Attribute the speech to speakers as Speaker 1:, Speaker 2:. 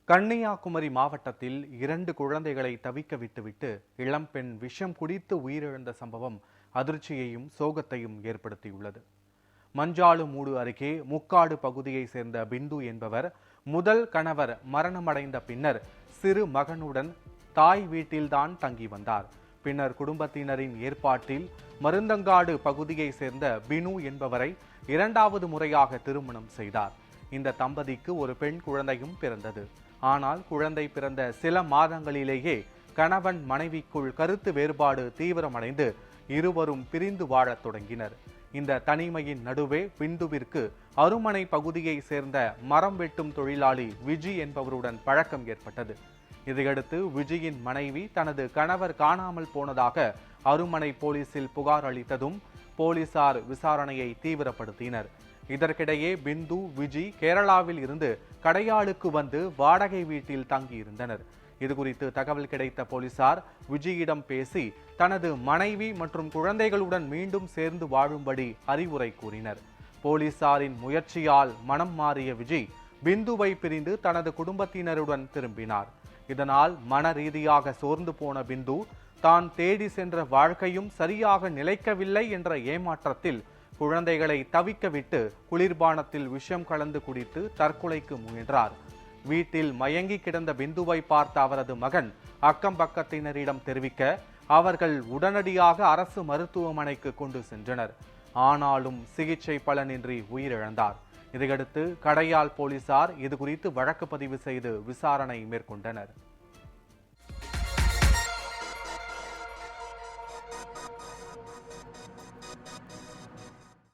Speaker 1: கன்னியாகுமரி மாவட்டத்தில் 2 குழந்தைகளை தவிக்க விட்டுவிட்டு இளம்பெண் விஷம் குடித்து உயிரிழந்த சம்பவம் அதிர்ச்சியையும் சோகத்தையும் ஏற்படுத்தியுள்ளது. மஞ்சாலுமூடு அருகே முக்காடு பகுதியை சேர்ந்த பிந்து என்பவர் முதல் கணவர் மரணமடைந்த பின்னர் சிறு மகனுடன் தாய் வீட்டில்தான் தங்கி வந்தார். பின்னர் குடும்பத்தினரின் ஏற்பாட்டில் மருந்தங்காடு பகுதியை சேர்ந்த பினு என்பவரை 2வது முறையாக திருமணம் செய்தார். இந்த தம்பதிக்கு ஒரு பெண் குழந்தையும் பிறந்தது. ஆனால் குழந்தை பிறந்த சில மாதங்களிலேயே கணவன் மனைவிக்குள் கருத்து வேறுபாடு தீவிரமடைந்து இருவரும் பிரிந்து வாழத் தொடங்கினர். இந்த தனிமையின் நடுவே பிந்துவிற்கு அருமனை பகுதியை சேர்ந்த மரம் வெட்டும் தொழிலாளி விஜி என்பவருடன் பழக்கம் ஏற்பட்டது. இதையடுத்து விஜியின் மனைவி தனது கணவர் காணாமல் போனதாக அருமனை போலீசில் புகார் அளித்ததும் போலீசார் விசாரணையை தீவிரப்படுத்தினர். இதற்கிடையே பிந்து விஜி கேரளாவில் இருந்து கடையாளுக்கு வந்து வாடகை வீட்டில் தங்கியிருந்தனர். இதுகுறித்து தகவல் கிடைத்த போலீசார் விஜியிடம் பேசி தனது மனைவி மற்றும் குழந்தைகளுடன் மீண்டும் சேர்ந்து வாழும்படி அறிவுரை கூறினர். போலீசாரின் முயற்சியால் மனம் மாறிய விஜி பிந்துவை பிரிந்து தனது குடும்பத்தினருடன் திரும்பினார். இதனால் மன ரீதியாக சோர்ந்து போன பிந்து தான் தேடி சென்ற வாழ்க்கையும் சரியாக நிலைக்கவில்லை என்ற ஏமாற்றத்தில் குழந்தைகளை தவிக்க விட்டு குளிர்பானத்தில் விஷம் கலந்து குடித்து தற்கொலைக்கு முயன்றார். வீட்டில் மயங்கி கிடந்த பிந்துவை பார்த்த அவரது மகன் அக்கம் பக்கத்தினரிடம் தெரிவிக்க அவர்கள் உடனடியாக அரசு மருத்துவமனைக்கு கொண்டு சென்றனர். ஆனாலும் சிகிச்சை பலனின்றி உயிரிழந்தார். இதையடுத்து கடையால் போலீசார் இதுகுறித்து வழக்கு பதிவு செய்து விசாரணை மேற்கொண்டனர்.